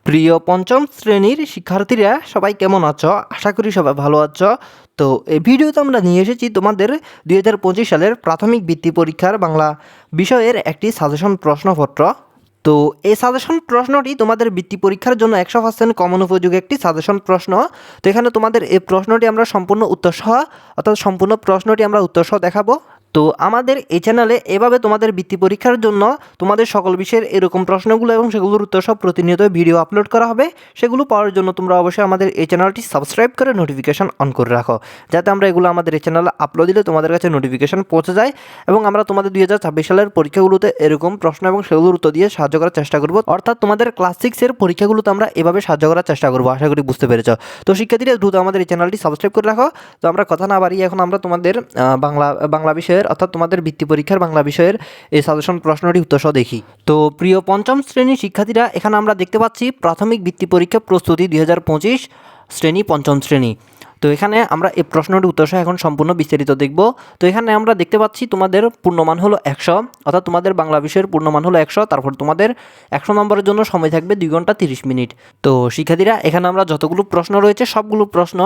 প্রিয় পঞ্চম শ্রেণীর শিক্ষার্থীরা সবাই কেমন আছো? আশা করি সবাই ভালো আছো। তো এই ভিডিওতে আমরা নিয়ে এসেছি তোমাদের 2025 সালের প্রাথমিক বৃত্তি পরীক্ষার বাংলা বিষয়ের একটি সাজেশন প্রশ্নপত্র। তো এই সাজেশন প্রশ্নটি তোমাদের বৃত্তি পরীক্ষার জন্য 100% কমন উপযোগী একটি সাজেশন প্রশ্ন। তো এখানে তোমাদের এই প্রশ্নটি আমরা সম্পূর্ণ উত্তরসহ অর্থাৎ সম্পূর্ণ প্রশ্নটি আমরা উত্তরসহ দেখাবো। তো আমাদের এই চ্যানেলে এভাবে তোমাদের বৃত্তি পরীক্ষার জন্য তোমাদের সকল বিষয়ের এরকম প্রশ্নগুলো এবং সেগুলোর উত্তর সব প্রতিনিয়ত ভিডিও আপলোড করা হবে। সেগুলো পাওয়ার জন্য তোমরা অবশ্যই আমাদের এই চ্যানেলটি সাবস্ক্রাইব করে নোটিফিকেশন অন করে রাখো, যাতে আমরা এগুলো আমাদের এই চ্যানেলে আপলোড দিলে তোমাদের কাছে নোটিফিকেশন পৌঁছে যায় এবং আমরা তোমাদের 2026 সালের পরীক্ষাগুলোতে এরকম প্রশ্ন এবং সেগুলোর উত্তর দিয়ে সাহায্য করার চেষ্টা করব। অর্থাৎ তোমাদের ক্লাস 6-এর পরীক্ষাগুলোতে আমরা এভাবে সাহায্য করার চেষ্টা করবো। আশা করি বুঝতে পেরেছ। তো শিক্ষার্থীরা দ্রুত আমাদের এই চ্যানেলটি সাবস্ক্রাইব করে রাখো। তো আমরা কথা না বাড়িয়ে এখন আমরা তোমাদের বাংলা বিষয়ের অর্থাৎ তোমাদের বৃত্তি পরীক্ষার বাংলা বিষয়ের এই সাজেশন প্রশ্নটি উত্তরসহ দেখি। তো প্রিয় পঞ্চম শ্রেণীর শিক্ষার্থীরা, এখানে আমরা দেখতে পাচ্ছি প্রাথমিক বৃত্তি পরীক্ষা প্রস্তুতি 2025 শ্রেণী পঞ্চম শ্রেণী। তো এখানে আমরা এই প্রশ্নটি উত্তরসহ এখন সম্পূর্ণ বিস্তারিত দেখব। তো এখানে আমরা দেখতে পাচ্ছি তোমাদের পূর্ণমান হলো 100, অর্থাৎ তোমাদের বাংলা বিষয়ের পূর্ণমান হলো 100। তারপর তোমাদের 100 নম্বরের জন্য সময় থাকবে 2 ঘন্টা 30 মিনিট। তো শিক্ষার্থীরা, এখানে আমরা যতগুলো প্রশ্ন রয়েছে সবগুলো প্রশ্ন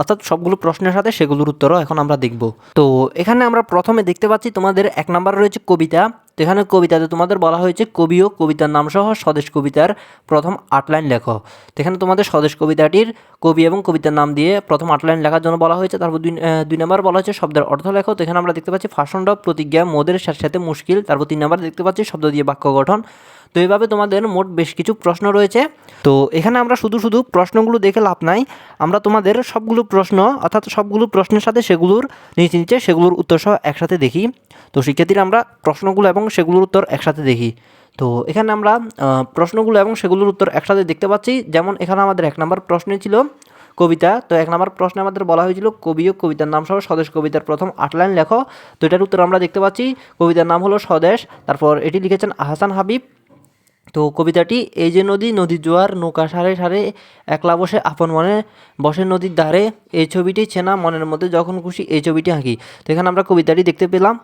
অর্থাৎ সবগুলো প্রশ্নের সাথে সেগুলোর উত্তরও এখন আমরা দেখব। তো এখানে আমরা প্রথমে দেখতে পাচ্ছি তোমাদের 1 নম্বর রয়েছে কবিতা। তো এখানে কবিতাতে তোমাদের বলা হয়েছে কবি ও কবিতার নাম সহ স্বদেশ কবিতার প্রথম 8 লাইন লেখো। তো এখানে তোমাদের স্বদেশ কবিতাটির কবি এবং কবিতার নাম দিয়ে প্রথম 8 লাইন লেখার জন্য বলা হয়েছে। তারপর দুই নম্বর বলা হয়েছে শব্দের অর্থ লেখো। তো এখানে আমরা দেখতে পাচ্ছি ফাঁসণ্ড, প্রতিজ্ঞা, মোদের সাথে সাথে মুশকিল। তারপর 3 নম্বর দেখতে পাচ্ছি শব্দ দিয়ে বাক্য গঠন। তো এইভাবে তোমাদের মোট বেশ কিছু প্রশ্ন রয়েছে। তো এখানে আমরা শুধু প্রশ্নগুলো দেখে লাভ নাই, আমরা তোমাদের সবগুলো প্রশ্ন অর্থাৎ সবগুলো প্রশ্নের সাথে সেগুলোর নিচে সেগুলোর উত্তর সহ একসাথে দেখি। তো শিক্ষার্থীরা, আমরা প্রশ্নগুলো এবং সেগুলোর উত্তর একসাথে দেখি। তো এখানে আমরা প্রশ্নগুলো এবং সেগুলোর উত্তর একসাথে দেখতে পাচ্ছি। যেমন এখানে আমাদের 1 নম্বর প্রশ্নে ছিল কবিতা। তো 1 নম্বর প্রশ্নে আমাদের বলা হয়েছিল কবি ও কবিতার নাম সহ স্বদেশ কবিতার প্রথম 8 লাইন লেখো। তো এটার উত্তর আমরা দেখতে পাচ্ছি কবিতার নাম হলো স্বদেশ। তারপর এটি লিখেছেন আহসান হাবিব। তো কবিতাটি এই যে নদী, নদীর জোয়ার, নৌকা সারে সারে একলা বসে আপন মনে বসে নদীর ধারে, এই ছবিটি চেনা মনের মধ্যে যখন খুশি এই ছবিটি আঁকি। তো এখানে আমরা কবিতাটি দেখতে পেলাম।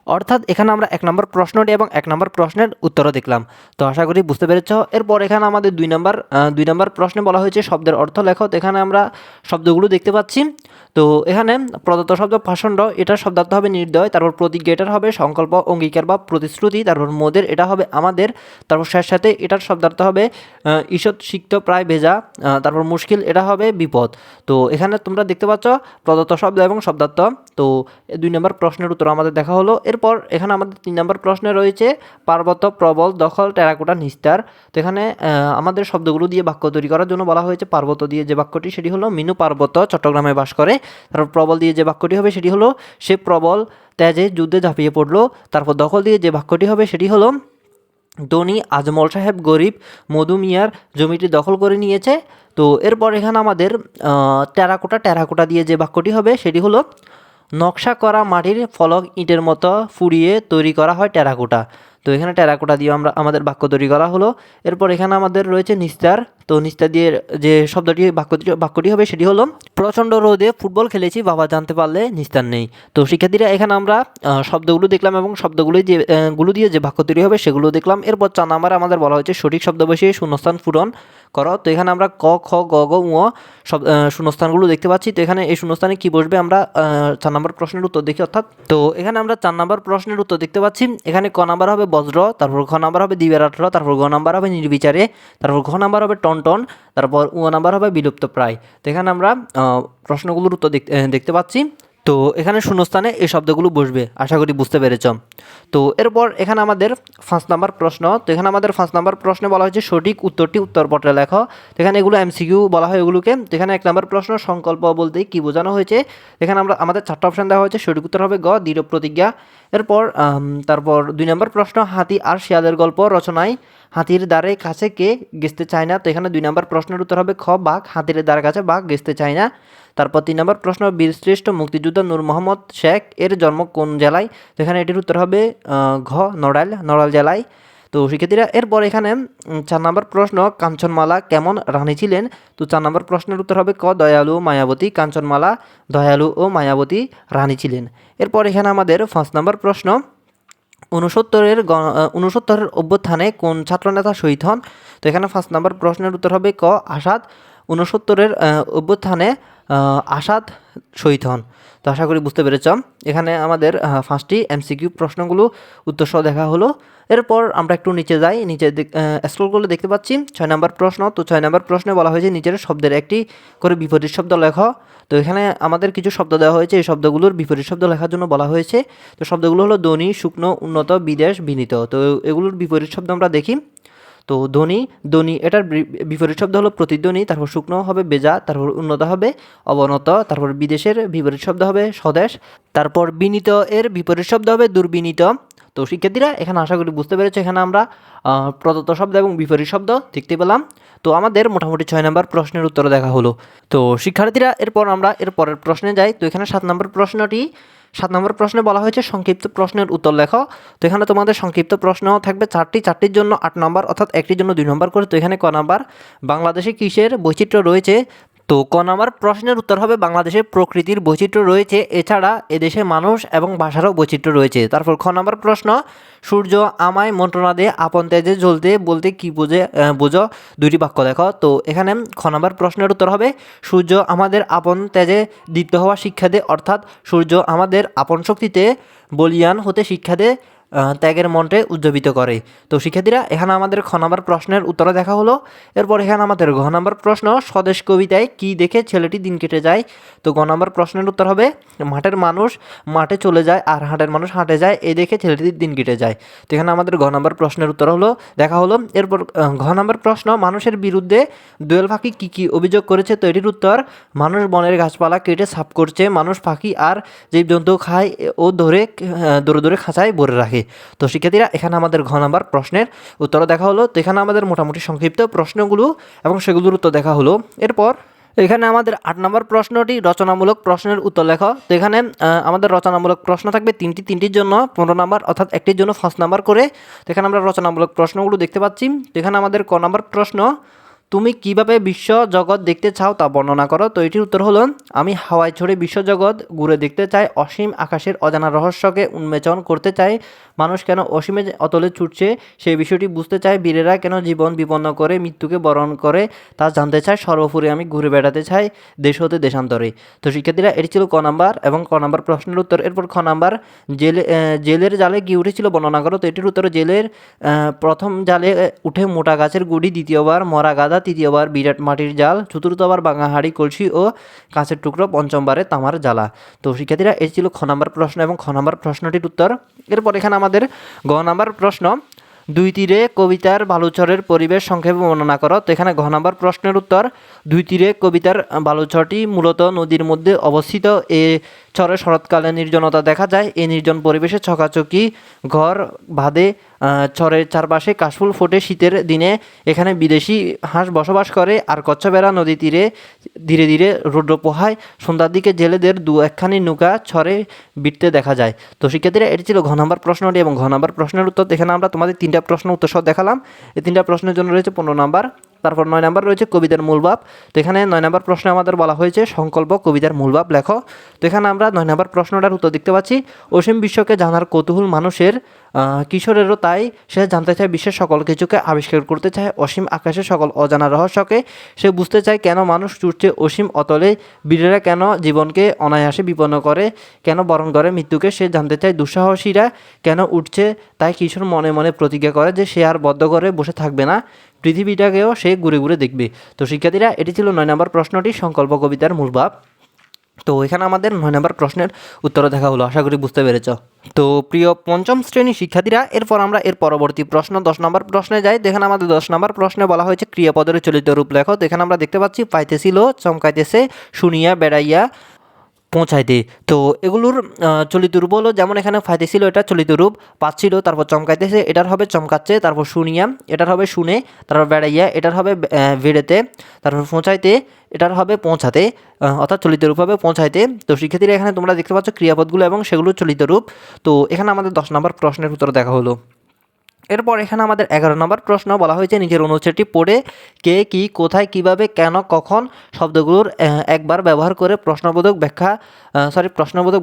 অর্থাৎ এখানে আমরা 1 নম্বর প্রশ্নটি এবং 1 নম্বর প্রশ্নের উত্তরও দেখলাম। তো আশা করি বুঝতে পেরেছ। এরপর এখানে আমাদের 2 নম্বর প্রশ্নে বলা হয়েছে শব্দের অর্থ লেখো। তো এখানে আমরা শব্দগুলো দেখতে পাচ্ছি। তো এখানে প্রদত্ত শব্দ ফাঁসণ্ড, এটার শব্দার্থ হবে নির্দয়। তারপর প্রতিজ্ঞা, এটার হবে সংকল্প, অঙ্গীকার বা প্রতিশ্রুতি। তারপর মোদের, এটা হবে আমাদের। তারপর সাথে এটার শব্দার্থ হবে ঈষৎ সিক্ত প্রায় ভেজা। তারপর মুশকিল, এটা হবে বিপদ। তো এখানে তোমরা দেখতে পাচ্ছ প্রদত্ত শব্দ এবং শব্দার্থ। তো 2 নম্বর প্রশ্নের উত্তর আমাদের দেখা হলো। এরপর এখানে আমাদের 3 নম্বর প্রশ্নে রয়েছে পার্বত্য, প্রবল, দখল, টেরাকোটা, নিস্তার। তো এখানে আমাদের শব্দগুলো দিয়ে বাক্য তৈরি করার জন্য বলা হয়েছে পার্বত্য দিয়ে যে বাক্যটি সেটি হলো মিনু পার্বত্য চট্টগ্রামে বাস করে। তারপর প্রবল দিয়ে যে বাক্যটি হবে সেটি হলো সে প্রবল তেজে যুদ্ধে ঝাঁপিয়ে পড়লো। তারপর দখল দিয়ে যে বাক্যটি হবে সেটি হলো ধনী আজমল সাহেব গরিব মধু মিয়ার জমিটি দখল করে নিয়েছে। তো এরপর এখানে আমাদের টেরাকোটা দিয়ে যে বাক্যটি হবে সেটি হলো নকশা করা মাটির ফলক ইটের মতো ফুরিয়ে তৈরি করা হয় টেরাকোটা। তো এখানে টেরাকোটা দিয়ে আমাদের বাক্য তৈরি করা হলো। এরপর এখানে আমাদের রয়েছে নিস্তার। তো নিস্তার দিয়ে যে শব্দটি বাক্যটি হবে সেটি হলো প্রচণ্ড রোদে ফুটবল খেলেছি বাবা জানতে পারলে নিস্তার নেই। তো শিক্ষার্থীরা, এখানে আমরা শব্দগুলো দেখলাম এবং গুলো দিয়ে যে বাক্য তৈরি হবে সেগুলো দেখলাম। এরপর 4 নম্বরে আমাদের বলা হয়েছে সঠিক শব্দ বসিয়ে শূন্যস্থান পূরণ করো। তো এখানে আমরা ক, খ, গ, ঙ শূন্যস্থানগুলো দেখতে পাচ্ছি। তো এখানে এই শূন্যস্থানে কি বসবে আমরা 4 নম্বর প্রশ্নের উত্তর দেখি। অর্থাৎ তো এখানে আমরা 4 নম্বর প্রশ্নের উত্তর দেখতে পাচ্ছি। এখানে ক নাম্বার হবে বজ্র, তারপর খ নাম্বার হবে দিবারাত্র, তারপর গ নাম্বার হবে নির্বিচারে, তারপর ঘ নাম্বার হবে টনটন, তারপর উ নাম্বার হবে বিলুপ্ত প্রায়। তো এখানে আমরা প্রশ্নগুলোর উত্তর দেখতে পাচ্ছি। তো এখানে শূন্যস্থানে এই শব্দগুলো বসবে। আশা করি বুঝতে পেরেছ। তো এরপর এখানে আমাদের 5 নম্বর প্রশ্ন। তো এখানে আমাদের 5 নম্বর প্রশ্নে বলা হয়েছে সঠিক উত্তরটি উত্তরপত্রে লেখো। তো এখানে এগুলো এমসিকিউ বলা হয় এগুলোকে। তো এখানে 1 নম্বর প্রশ্ন সংকল্প বলতে কি বোঝানো হয়েছে। এখানে আমাদের 4টা অপশান দেওয়া হয়েছে। সঠিক উত্তর হবে গ, দৃঢ় প্রতিজ্ঞা। এরপর তারপর 2 নম্বর প্রশ্ন হাতি আর শিয়ালের গল্প রচনায় হাতির দ্বারে কাছে কে ঘেঁষতে চায় না। তো এখানে 2 নম্বর প্রশ্নের উত্তর হবে খ, বাঘ। হাতির দ্বারে কাছে বাঘ ঘেঁষতে চায় না। তারপর 3 নম্বর প্রশ্ন বীরশ্রেষ্ঠ মুক্তিযোদ্ধা নূর মোহাম্মদ শেখ এর জন্ম কোন জেলায়। তো এখানে এটির উত্তর হবে ঘ, নড়াইল জেলায়। তো শিক্ষার্থীরা, এরপর এখানে 4 নম্বর প্রশ্ন কাঞ্চনমালা কেমন রানী ছিলেন। তো 4 নম্বর প্রশ্নের উত্তর হবে ক, দয়ালু ও মায়াবতী। কাঞ্চনমালা দয়ালু ও মায়াবতী রানী ছিলেন। এরপর এখানে আমাদের 5 নম্বর প্রশ্ন ঊনসত্তরের অভ্যুত্থানে কোন ছাত্রনেতা শহীদ হন? তো এখানে 1 নম্বর প্রশ্নের উত্তর হবে ক আসাদ। ঊনসত্তরের অভ্যুত্থানে আসাদ শহীদ হন। তো আশা করি বুঝতে পেরেছ। এখানে আমাদের 5টি এমসিকিউ প্রশ্নগুলো উত্তর সহ দেখা হলো। এরপর আমরা একটু নিচে যাই, নিচে স্ক্রল করলে দেখতে পাচ্ছি 6 নম্বর প্রশ্ন। তো 6 নম্বর প্রশ্নে বলা হয়েছে নিচের শব্দের একটি করে বিপরীত শব্দ লেখো। তো এখানে আমাদের কিছু শব্দ দেওয়া হয়েছে, এই শব্দগুলোর বিপরীত শব্দ লেখার জন্য বলা হয়েছে। তো শব্দগুলো হলো ধনী, শুকনো, উন্নত, বিদেশ, বিনীত। তো এগুলোর বিপরীত শব্দ আমরা দেখি। তো ধ্বনি এটার বিপরীত শব্দ হলো প্রতিধ্বনি, তারপর শুকনো হবে বেজা, তারপর উন্নত হবে অবনত, তারপর বিদেশের বিপরীত শব্দ হবে স্বদেশ, তারপর বিনীত এর বিপরীত শব্দ হবে দুর্বিনীত। তো শিক্ষার্থীরা এখানে আশা করি বুঝতে পেরেছে, এখানে আমরা প্রদত্ত শব্দ এবং বিপরীত শব্দ দেখতে পেলাম। তো আমাদের মোটামুটি 6 নম্বর প্রশ্নের উত্তর দেখা হলো। তো শিক্ষার্থীরা এরপর আমরা এর পরের প্রশ্নে যাই। তো এখানে 7 নম্বর প্রশ্নে বলা হয়েছে সংক্ষিপ্ত প্রশ্নের উত্তর লেখো। তো এখানে তোমাদের সংক্ষিপ্ত প্রশ্ন থাকবে 4টির জন্য 8 নম্বর, অর্থাৎ একটির জন্য 2 নম্বর করে। তো এখানে ক নাম্বার, বাংলাদেশে কিসের বৈচিত্র্য রয়েছে? তো ক নাম্বার প্রশ্নের উত্তর হবে বাংলাদেশে প্রকৃতির বৈচিত্র্য রয়েছে, এছাড়া এদেশে মানুষ এবং ভাষারও বৈচিত্র্য রয়েছে। তারপর খ নাম্বার প্রশ্ন, সূর্য আমায় মন্ত্রণা দিয়ে আপন তেজে জ্বলতে বলতে কি বোঝো? 2টি বাক্য দেখো। তো এখানে খ নাম্বার প্রশ্নের উত্তর হবে সূর্য আমাদের আপন তেজে দীপ্ত হওয়া শিক্ষা দেয়, অর্থাৎ সূর্য আমাদের আপন শক্তিতে বলীয়ান হতে শিক্ষা দেয়, ত্যাগের মন্ত্রে উজ্জীবিত করে। তো শিক্ষার্থীরা এখানে আমাদের খ নম্বর প্রশ্নের উত্তর দেখা হলো। এরপর এখানে আমাদের ঘ নম্বর প্রশ্ন, স্বদেশ কবিতায় কি দেখে ছেলেটি দিন কেটে যায়? তো ঘ নম্বর প্রশ্নের উত্তর হবে মাঠের মানুষ মাঠে চলে যায় আর হাটের মানুষ হাটে যায়, এই দেখে ছেলেটির দিন কেটে যায়। তো এখানে আমাদের ঘ নম্বর প্রশ্নের উত্তর হলো দেখা হলো। এরপর ঘ নম্বর প্রশ্ন, মানুষের বিরুদ্ধে দোয়েল পাখি কী কী অভিযোগ করেছে? তো এটির উত্তর, মানুষ বনের গাছপালা কেটে সাফ করছে, মানুষ পাখি আর জীবজন্তু খায় ও দৌড়ে দৌড়ে খাঁচায় ভরে রাখে। তো শিক্ষার্থীরা এখানে আমাদের ঘ নম্বর প্রশ্নের উত্তর দেখা হলো। তো এখানে আমাদের মোটামুটি সংক্ষিপ্ত প্রশ্নগুলো এবং সেগুলোর উত্তর দেখা হলো। এরপর এখানে আমাদের 8 নম্বর প্রশ্নটি রচনামূলক প্রশ্নের উত্তর লেখো। তো এখানে আমাদের রচনামূলক প্রশ্ন থাকবে তিনটির জন্য 15 নম্বর, অর্থাৎ একটির জন্য 5 নম্বর করে। তো এখানে আমরা রচনামূলক প্রশ্নগুলো দেখতে পাচ্ছি। তো এখানে আমাদের ক নম্বর প্রশ্ন, তুমি কিভাবে বিশ্ব জগৎ দেখতে চাও তা বর্ণনা করো। তো এটির উত্তর হলো, আমি হাওয়ায় ছড়ে বিশ্বজগৎ ঘুরে দেখতে চাই, অসীম আকাশের অজানা রহস্যকে উন্মোচন করতে চাই, মানুষ কেন অসীমে অতলে ছুটছে সেই বিষয়টি বুঝতে চাই, বীরেরা কেন জীবন বিপন্ন করে মৃত্যুকে বরণ করে তা জানতে চাই, সর্বোপরি আমি ঘুরে বেড়াতে চাই দেশ হতে দেশান্তরে। তো শিক্ষার্থীরা এটি ছিল ক নাম্বার এবং ক নাম্বার প্রশ্নের উত্তর। এরপর খ নাম্বার, জেলের জালে কি উঠেছিল বর্ণনা করো। তো এটির উত্তর, জেলের প্রথম জালে উঠে মোটা গাছের গুড়ি, দ্বিতীয়বার মরা গাদা, তৃতীয়বার বিরাট মাটির জাল, চতুর্থবার ভাঙা হাঁড়ি কলসি ও কাঁচের টুকরো, পঞ্চমবারে তামার জ্বালা। তো শিক্ষার্থীরা এটি ছিল খ নাম্বার প্রশ্ন এবং খ নাম্বার প্রশ্নটির উত্তর। এরপর এখানে আমাদের গ নাম্বার প্রশ্ন, দুই তীরে কবিতার বালুচরের পরিবেশ সংক্ষেপে বর্ণনা করো। তো এখানে ঘ নাম্বার প্রশ্নের উত্তর, দুই তীরে কবিতার বালুচরটি মূলত নদীর মধ্যে অবস্থিত। এ চরে শরৎকালে নির্জনতা দেখা যায়, এই নির্জন পরিবেশে ছকাছকি ঘর বাঁধে, চরের চারপাশে কাশফুল ফোটে, শীতের দিনে এখানে বিদেশি হাঁস বসবাস করে, আর কচ্ছপেরা নদী তীরে ধীরে ধীরে রৌদ্র পোহায়, সন্ধ্যার দিকে জেলেদের দু একখানি নৌকা ছড়ে বিটতে দেখা যায়। তো শিক্ষার্থীরা এটি ছিল ঘ নম্বর প্রশ্নটি এবং ঘ নম্বর প্রশ্নের উত্তর। এখানে আমরা তোমাদের 3টা প্রশ্ন উত্তর সহ দেখালাম। এই 3টা প্রশ্নের জন্য রয়েছে 15 নম্বর। তারপর 9 নম্বর রয়েছে কবিতার মূল ভাব। তো এখানে 9 নম্বর প্রশ্নে আমাদের বলা হয়েছে সংকল্প কবিতার মূল ভাব লেখো। তো এখানে আমরা 9 নম্বর প্রশ্নটার উত্তর দেখতে পাচ্ছি, অসীম বিশ্বকে জানার কৌতূহল মানুষের, কিশোরেরও তাই, সে জানতে চায় বিশ্বের সকল কিছুকে, আবিষ্কার করতে চায় অসীম আকাশের সকল অজানা রহস্যকে, সে বুঝতে চায় কেন মানুষ ছুটছে অসীম অতলে, বীরেরা কেন জীবনকে অনায়াসে বিপন্ন করে, কেন বরণ করে মৃত্যুকে, সে জানতে চায় দুঃসাহসীরা কেন উঠছে, তাই কিশোর মনে মনে প্রতিজ্ঞা করে যে সে আর বদ্ধ করে বসে থাকবে না, পৃথিবীটাকেও সে ঘুরে ঘুরে দেখবে। তো শিক্ষার্থীরা এটি ছিল 9 নম্বর প্রশ্নটি, সংকল্প কবিতার মূল ভাব। তো এখানে আমাদের 9 নম্বর প্রশ্নের উত্তর দেখা হলো, আশা করি বুঝতে পেরেছ। তো প্রিয় পঞ্চম শ্রেণীর শিক্ষার্থীরা, এরপর আমরা এর পরবর্তী প্রশ্ন 10 নম্বর প্রশ্নে যাই। এখানে আমাদের 10 নম্বর প্রশ্নে বলা হয়েছে ক্রিয়াপদের চলিত রূপ লেখো। তো এখানে আমরা দেখতে পাচ্ছি পাইতেছিল, চমকাইতেছে, শুনিয়া, বেড়াইয়া, পৌঁছাইতে। তো এগুলোর চলিত রূপ হলো, যেমন এখানে ফাইতেছিল এটা চলিত রূপ, পাচ্ছিল, তারপর চমকাইতেছে এটার হবে চমকাচ্ছে, তারপর শুনিয়া এটার হবে শুনে, তারপর বেড়াইয়া এটার হবে বেড়েতে, তারপর পৌঁছাইতে এটার হবে পৌঁছাতে, অর্থাৎ চলিত রূপ হবে পৌঁছাইতে। তো শিক্ষার্থীরা এখানে তোমরা দেখতে পাচ্ছ ক্রিয়াপদগুলো এবং সেগুলো চলিত রূপ। তো এখানে আমাদের 10 নম্বর প্রশ্নের উত্তর দেখা হলো। এরপর এখানে আমাদের 11 নম্বর প্রশ্ন বলা হয়েছে নিচের অনুচ্ছেদটি পড়ে কে কী কোথায় কিভাবে কেন কখন শব্দগুলোর একবার ব্যবহার করে প্রশ্নবোধক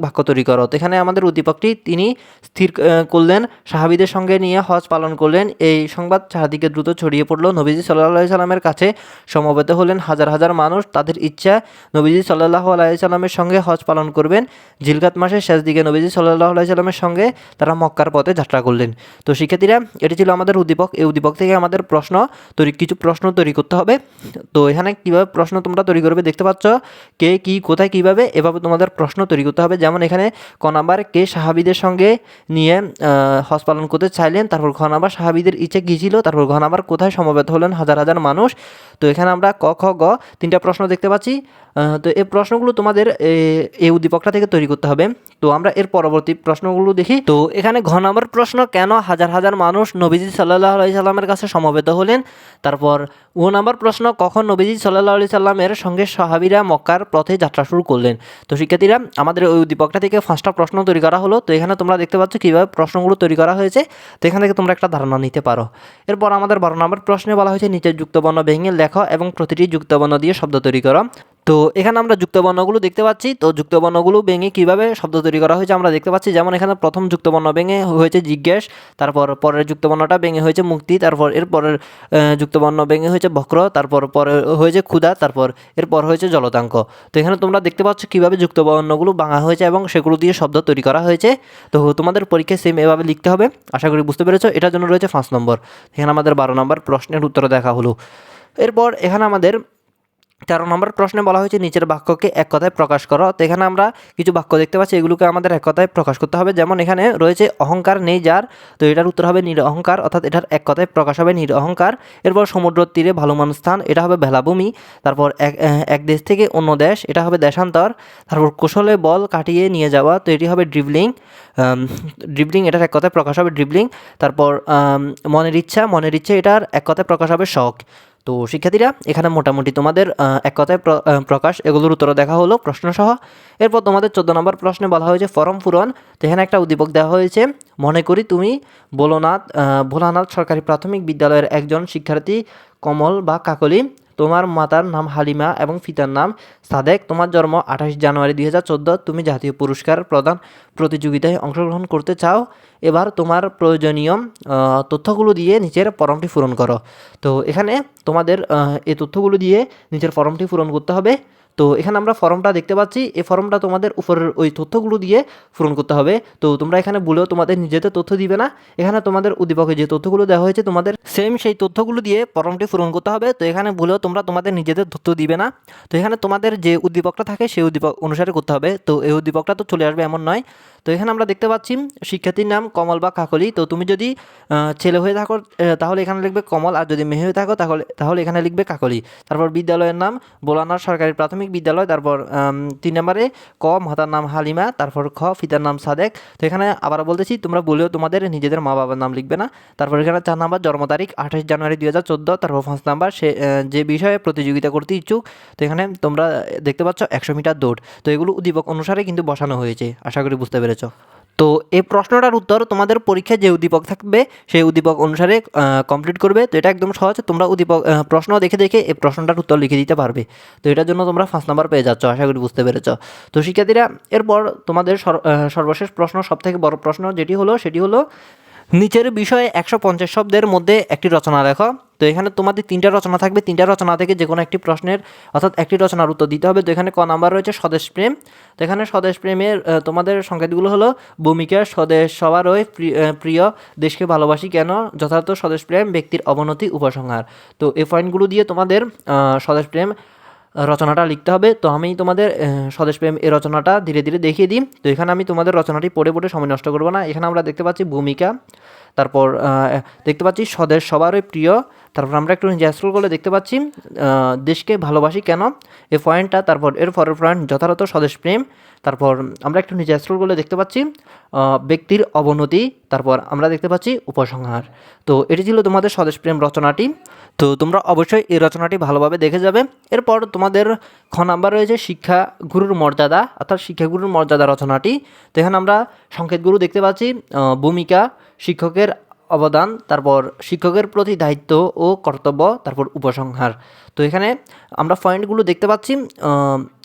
বাক্য তৈরি করো। তো এখানে আমাদের উদ্দীপকটি তিনি স্থির করলেন সাহাবীদের সঙ্গে নিয়ে হজ পালন করলেন। এই সংবাদ চারদিকে দ্রুত ছড়িয়ে পড়ল। নবীজি সাল্লাল্লাহু আলাইহি সাল্লামের কাছে সমবেত হলেন হাজার হাজার মানুষ। তাদের ইচ্ছা নবীজি সাল্লাল্লাহু আলাইহি সাল্লামের সঙ্গে হজ পালন করবেন। জিলকাত মাসের শেষ দিকে নবীজি সাল্লাল্লাহু আলাইহি সাল্লামের সঙ্গে তারা মক্কার পথে যাত্রা করলেন। তো শিক্ষার্থীরা এটি ছিল আমাদের উদ্দীপক। এই উদ্দীপক থেকে আমাদের কিছু প্রশ্ন তৈরি করতে হবে। তো এখানে কীভাবে প্রশ্ন তোমরা তৈরি করবে দেখতে পাচ্ছ, কে কী কোথায় কীভাবে এভাবে তোমাদের প্রশ্ন তৈরি করতে হবে। যেমন এখানে ক নাম্বার কে সাহাবীদের সঙ্গে নিয়ে হজ পালন করতে চাইলেন, তারপর খ নাম্বার সাহাবীদের ইচ্ছে কী ছিল, তারপর ঘ নাম্বার কোথায় সমবেত হলেন হাজার হাজার মানুষ। তো এখানে আমরা ক খ গ 3টা প্রশ্ন দেখতে পাচ্ছি। তো এই প্রশ্নগুলো তোমাদের এই উদ্দীপকটা থেকে তৈরি করতে হবে। তো আমরা এর পরবর্তী প্রশ্নগুলো দেখি। তো এখানে ঘ নম্বর প্রশ্ন, কেন হাজার হাজার মানুষ নবীজি সাল্লাল্লাহু আলাইহি সাল্লামের কাছে সমবেত হলেন। তারপর ও নম্বর প্রশ্ন, কখন নবীজি সাল্লাল্লাহু আলাইহি সাল্লামের সঙ্গে সাহাবীরা মক্কার পথে যাত্রা শুরু করলেন। তো শিক্ষার্থীরা আমাদের ওই উদ্দীপকটা থেকে 5টা প্রশ্ন তৈরি করা হলো। তো এখানে তোমরা দেখতে পাচ্ছ কীভাবে প্রশ্নগুলো তৈরি করা হয়েছে। তো এখান থেকে তোমরা একটা ধারণা নিতে পারো। এরপর আমাদের 12 নম্বর প্রশ্নে বলা হয়েছে নিচের যুক্তবর্ণ ভেঙে লেখো এবং প্রতিটি যুক্তবর্ণ দিয়ে শব্দ তৈরি করো। তো এখানে আমরা যুক্তবর্ণগুলো দেখতে পাচ্ছি। তো যুক্তবর্ণগুলো ভেঙে কীভাবে শব্দ তৈরি করা হয়েছে আমরা দেখতে পাচ্ছি। যেমন এখানে প্রথম যুক্তবর্ণ ভেঙে হয়েছে জিজ্ঞেস, তারপর পরের যুক্তবর্ণটা ভেঙে হয়েছে মুক্তি, তারপর এর পরের যুক্তবর্ণ ভেঙে হয়েছে বক্র, তারপর পরে হয়েছে ক্ষুধা, তারপর এরপর হয়েছে জলতাঙ্ক। তো এখানে তোমরা দেখতে পাচ্ছ কীভাবে যুক্তবর্ণগুলো ভাঙা হয়েছে এবং সেগুলো দিয়ে শব্দ তৈরি করা হয়েছে। তো তোমাদের পরীক্ষায় সেম এভাবে লিখতে হবে। আশা করি বুঝতে পেরেছো। এটার জন্য রয়েছে 5 নম্বর। এখানে আমাদের 12 নম্বর প্রশ্নের উত্তর দেখা হলো। এরপর এখানে আমাদের 13 নম্বর প্রশ্নে বলা হয়েছে নিচের বাক্যকে এক কথায় প্রকাশ করো। তো এখানে আমরা কিছু বাক্য দেখতে পাচ্ছি, এগুলোকে আমাদের এক কথায় প্রকাশ করতে হবে। যেমন এখানে রয়েছে অহংকার নেই যার, তো এটার উত্তর হবে নিরহংকার, অর্থাৎ এটার এক কথায় প্রকাশ হবে নিরহংকার। এরপর সমুদ্র তীরে ভালো মানুষ স্থান, এটা হবে ভেলাভূমি। তারপর এক দেশ থেকে অন্য দেশ, এটা হবে দেশান্তর। তারপর কৌশলে বল কাটিয়ে নিয়ে যাওয়া, তো এটি হবে ড্রিবলিং। এটার এক কথায় প্রকাশ হবে ড্রিবলিং। তারপর মনের ইচ্ছা এটার এক কথায় প্রকাশ হবে শখ। তো শিক্ষার্থীরা এখানে মোটামুটি তোমাদের এক কথায় প্রকাশ এগুলোর উত্তর দেখা হলো প্রশ্নসহ। এরপর তোমাদের 14 নম্বর প্রশ্নে বলা হয়েছে ফরম পূরণ। তো এখানে একটা উদ্দীপক দেওয়া হয়েছে, মনে করি তুমি ভোলানাথ সরকারি প্রাথমিক বিদ্যালয়ের একজন শিক্ষার্থী কমল বা কাকলি। তোমার মাতার নাম হালিমা এবং পিতার নাম সাদেক। তোমার জন্ম 28 জানুয়ারি 2014। তুমি জাতীয় পুরস্কার প্রদান প্রতিযোগিতায় অংশগ্রহণ করতে চাও। এবার তোমার প্রয়োজনীয় তথ্যগুলো দিয়ে নিচের ফর্মটি পূরণ করো। তো এখানে তোমাদের এই তথ্যগুলো দিয়ে নিচের ফর্মটি পূরণ করতে হবে। তো এখানে আমরা ফর্মটা দেখতে পাচ্ছি, এই ফর্মটা তোমাদের উপরের ওই তথ্যগুলো দিয়ে পূরণ করতে হবে। তো তোমরা এখানে ভুলেও তোমাদের নিজেদের তথ্য দিবে না। এখানে তোমাদের উদ্দীপকে যে তথ্যগুলো দেওয়া হয়েছে তোমাদের সেম সেই তথ্যগুলো দিয়ে ফর্মটি পূরণ করতে হবে। তো এখানে ভুলেও তোমরা তোমাদের নিজেদের তথ্য দিবে না। তো এখানে তোমাদের যে উদ্দীপকটা থাকে সেই উদ্দীপক অনুসারে করতে হবে। তো এই উদ্দীপকটা তো চলে আসবে এমন নয়। তো এখানে আমরা দেখতে পাচ্ছি শিক্ষার্থীর নাম কমল বা কাকলি। তো তুমি যদি ছেলে হয়ে থাকো তাহলে এখানে লিখবে কমল, আর যদি মেয়ে হয়ে থাকো তাহলে এখানে লিখবে কাকলি। তারপর বিদ্যালয়ের নাম ভোলানাথ সরকারি প্রাথমিক বিদ্যালয়। তারপর 3 নম্বরে ক মাতার নাম হালিমা, তারপর খ পিতার নাম সাদেক। তো এখানে আবার বলতেছি তোমরা বলেও তোমাদের নিজেদের মা বাবার নাম লিখবে না। তারপর এখানে 4 নম্বর জন্ম তারিখ 28 জানুয়ারি 2014। তারপর 5 নম্বর সে যে বিষয়ে প্রতিযোগিতা করতে ইচ্ছুক। তো এখানে তোমরা দেখতে পাচ্ছ 100 মিটার দৌড়। তো এগুলো উদ্দীপক অনুসারে কিন্তু বসানো হয়েছে। আশা করি বুঝতে পেরেছ। তো এই প্রশ্নটার উত্তর তোমাদের পরীক্ষায় যে উদ্দীপক থাকবে সেই উদ্দীপক অনুসারে কমপ্লিট করবে। তো এটা একদম সহজ, তোমরা প্রশ্ন দেখে দেখে এই প্রশ্নটার উত্তর লিখে দিতে পারবে। তো এটার জন্য তোমরা 5 নাম্বার পেয়ে যাচ্ছ। আশা করি বুঝতে পেরেছ। তো শিক্ষার্থীরা এরপর তোমাদের সর্বশেষ প্রশ্ন, সবথেকে বড় প্রশ্ন সেটি হলো নিচের বিষয়ে 150 শব্দের মধ্যে একটি রচনা লেখো। তো এখানে তোমাদের 3টা রচনা থাকবে, 3টা রচনা থেকে যে কোনো একটি প্রশ্নের অর্থাৎ একটি রচনার উত্তর দিতে হবে। তো এখানে ক নাম্বার রয়েছে স্বদেশ প্রেম। তো এখানে স্বদেশ প্রেমের তোমাদের সংকেতগুলো হলো ভূমিকা, স্বদেশ সবারই প্রিয়, দেশকে ভালোবাসি কেন, যথার্থ স্বদেশ প্রেম, ব্যক্তির অবনতি, উপসংহার। তো এই পয়েন্টগুলো দিয়ে তোমাদের স্বদেশ প্রেম রচনাটা লিখতে হবে। তো আমি তোমাদের স্বদেশ প্রেম এই রচনাটা ধীরে ধীরে দেখিয়ে দিই। তো এখানে আমি তোমাদের রচনাটি পড়ে সময় নষ্ট করবো না। এখানে আমরা দেখতে পাচ্ছি ভূমিকা, তারপর দেখতে পাচ্ছি স্বদেশ সবারই প্রিয়, তারপর আমরা একটু নিচে স্ক্রল করলে দেখতে পাচ্ছি দেশকে ভালোবাসি কেন এই পয়েন্টটা, তারপর এর পরের পয়েন্ট যথাযথ স্বদেশ প্রেম, তারপর আমরা একটু নিচে স্ক্রল করলে দেখতে পাচ্ছি ব্যক্তির অবনতি, তারপর আমরা দেখতে পাচ্ছি উপসংহার। তো এটি ছিল তোমাদের স্বদেশ প্রেম রচনাটি। তো তোমরা অবশ্যই এই রচনাটি ভালোভাবে দেখে যাবে। এরপর তোমাদের খ নাম্বার রয়েছে শিক্ষা গুরুর মর্যাদা, অর্থাৎ শিক্ষাগুরুর মর্যাদা রচনাটি। তো এখানে আমরা সংকেতগুরু দেখতে পাচ্ছি ভূমিকা, শিক্ষকের অবদান, তারপর শিক্ষকের প্রতি দায়িত্ব ও কর্তব্য, তারপর উপসংহার। তো এখানে আমরা পয়েন্টগুলো দেখতে পাচ্ছি।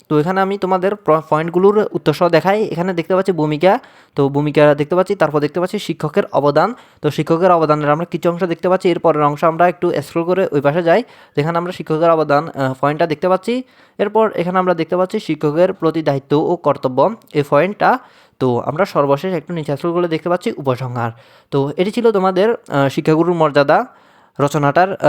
তো এখানে আমি তোমাদের পয়েন্টগুলোর উত্তরসহ দেখাই। এখানে দেখতে পাচ্ছি ভূমিকা, তো ভূমিকা দেখতে পাচ্ছি, তারপর দেখতে পাচ্ছি শিক্ষকের অবদান। তো শিক্ষকের অবদানের আমরা কিছু অংশ দেখতে পাচ্ছি। এরপরের অংশ আমরা একটু স্ক্রল করে ওই পাশে যাই, যেখানে আমরা শিক্ষকের অবদান পয়েন্টটা দেখতে পাচ্ছি। এরপর এখানে আমরা দেখতে পাচ্ছি শিক্ষকের প্রতি দায়িত্ব ও কর্তব্য, এই পয়েন্টটা। তো আমরা সর্বশেষ একটু নিচে স্ক্রল করে দেখতে পাচ্ছি উপসংহার। তো এটি ছিল তোমাদের শিক্ষাগুরুর মর্যাদা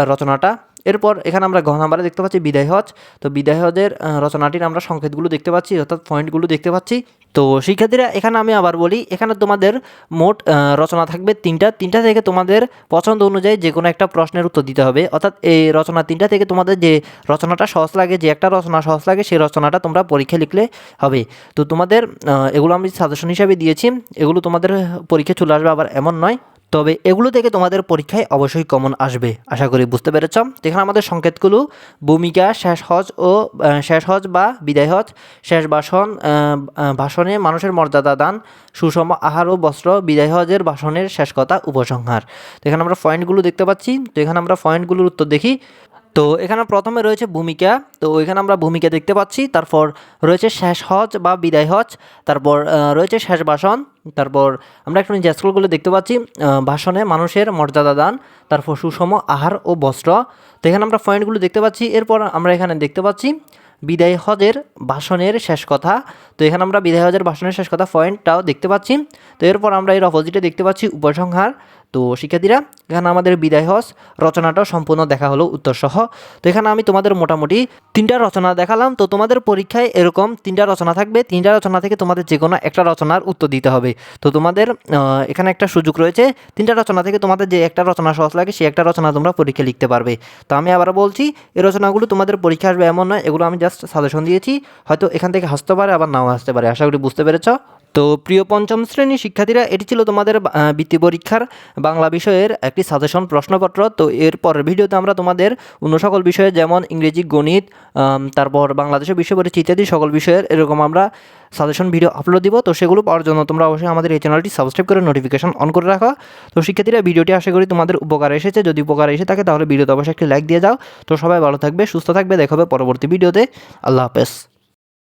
রচনাটা। এরপর এখানে আমরা ঘ নাম্বারে দেখতে পাচ্ছি বিদায় হজ। তো বিদায় হজের রচনাটির আমরা সংকেতগুলো দেখতে পাচ্ছি, অর্থাৎ পয়েন্টগুলো দেখতে পাচ্ছি। তো শিক্ষার্থীরা এখানে আমি আবার বলি, এখানে তোমাদের মোট রচনা থাকবে তিনটা থেকে তোমাদের পছন্দ অনুযায়ী যে কোনো একটা প্রশ্নের উত্তর দিতে হবে। অর্থাৎ এই রচনা তিনটা থেকে তোমাদের যে রচনাটা সহজ লাগে, যে একটা রচনা সহজ লাগে, সেই রচনাটা তোমরা পরীক্ষায় লিখলে হবে। তো তোমাদের এগুলো আমি সাজেশন হিসাবে দিয়েছি, এগুলো তোমাদের পরীক্ষায় চলে আসবে আবার এমন নয়, তবে এগুলো থেকে তোমাদের পরীক্ষায় অবশ্যই কমন আসবে, আশা করি বুঝতে পেরেছ। তো এখানে আমাদের সংকেতগুলো ভূমিকা, শেষ হজ বা বিদায় হজ, শেষ ভাষণে মানুষের মর্যাদা দান, সুষম আহার ও বস্ত্র, বিদায় হজের ভাষণের শেষ কথা, উপসংহার। তো এখানে আমরা পয়েন্টগুলো দেখতে পাচ্ছি। তো এখানে আমরা পয়েন্টগুলোর উত্তর দেখি। তো এখানে প্রথমে রয়েছে ভূমিকা, তো এখানে আমরা ভূমিকা দেখতে পাচ্ছি। তারপর রয়েছে শেষ হজ বা বিদায় হজ, তারপর রয়েছে শেষ ভাষণ, তারপর আমরা একটু নিচে স্ক্রল করলে দেখতে পাচ্ছি ভাষণে মানুষের মর্যাদা দান, তারপর সুষম আহার ও বস্ত্র। তো এখানে আমরা পয়েন্টগুলো দেখতে পাচ্ছি। এরপর আমরা এখানে দেখতে পাচ্ছি বিদায় হজের ভাষণের শেষ কথা। তো এখানে আমরা বিদায় হজের ভাষণের শেষ কথা পয়েন্টটাও দেখতে পাচ্ছি। তো এরপর আমরা এর অপোজিটে দেখতে পাচ্ছি উপসংহার। তো শিক্ষার্থীরা এখানে আমাদের বিদায় হজ রচনাটাও সম্পূর্ণ দেখা হলো উত্তরসহ। তো এখানে আমি তোমাদের মোটামুটি 3টা রচনা দেখালাম। তো তোমাদের পরীক্ষায় এরকম 3টা রচনা থাকবে, 3টা রচনা থেকে তোমাদের যে কোনো একটা রচনার উত্তর দিতে হবে। তো তোমাদের এখানে একটা সুযোগ রয়েছে, 3টা রচনা থেকে তোমাদের যে একটা রচনা সহজ লাগে সেই একটা রচনা তোমরা পরীক্ষা লিখতে পারবে। তো আমি আবার বলছি, এই রচনাগুলো তোমাদের পরীক্ষা আসবে এমন নয়, এগুলো আমি জাস্ট সাজেশন দিয়েছি, হয়তো এখান থেকে আসতে পারে আবার নাও আসতে পারে, আশা করি বুঝতে পেরেছ। তো প্রিয় পঞ্চম শ্রেণীর শিক্ষার্থীরা, এটি ছিল তোমাদের বৃত্তি পরীক্ষার বাংলা বিষয়ের একটি সাজেশন প্রশ্নপত্র। তো এর পরের ভিডিওতে আমরা তোমাদের অন্য সকল বিষয়ে, যেমন ইংরেজি, গণিত, তারপর বাংলাদেশের বিশ্ব পরিচয় ইত্যাদি সকল বিষয়ের এরকম আমরা সাজেশন ভিডিও আপলোড দিব। তো সেগুলো পাওয়ার জন্য তোমরা অবশ্যই আমাদের এই চ্যানেলটি সাবস্ক্রাইব করে নোটিফিকেশন অন করে রাখো। তো শিক্ষার্থীরা, ভিডিওটি আশা করি তোমাদের উপকার এসেছে। যদি উপকার এসে থাকে তাহলে ভিডিওতে অবশ্যই একটি লাইক দিয়ে যাও। তো সবাই ভালো থাকবে, সুস্থ থাকবে, দেখা হবে পরবর্তী ভিডিওতে। আল্লাহ হাফেজ।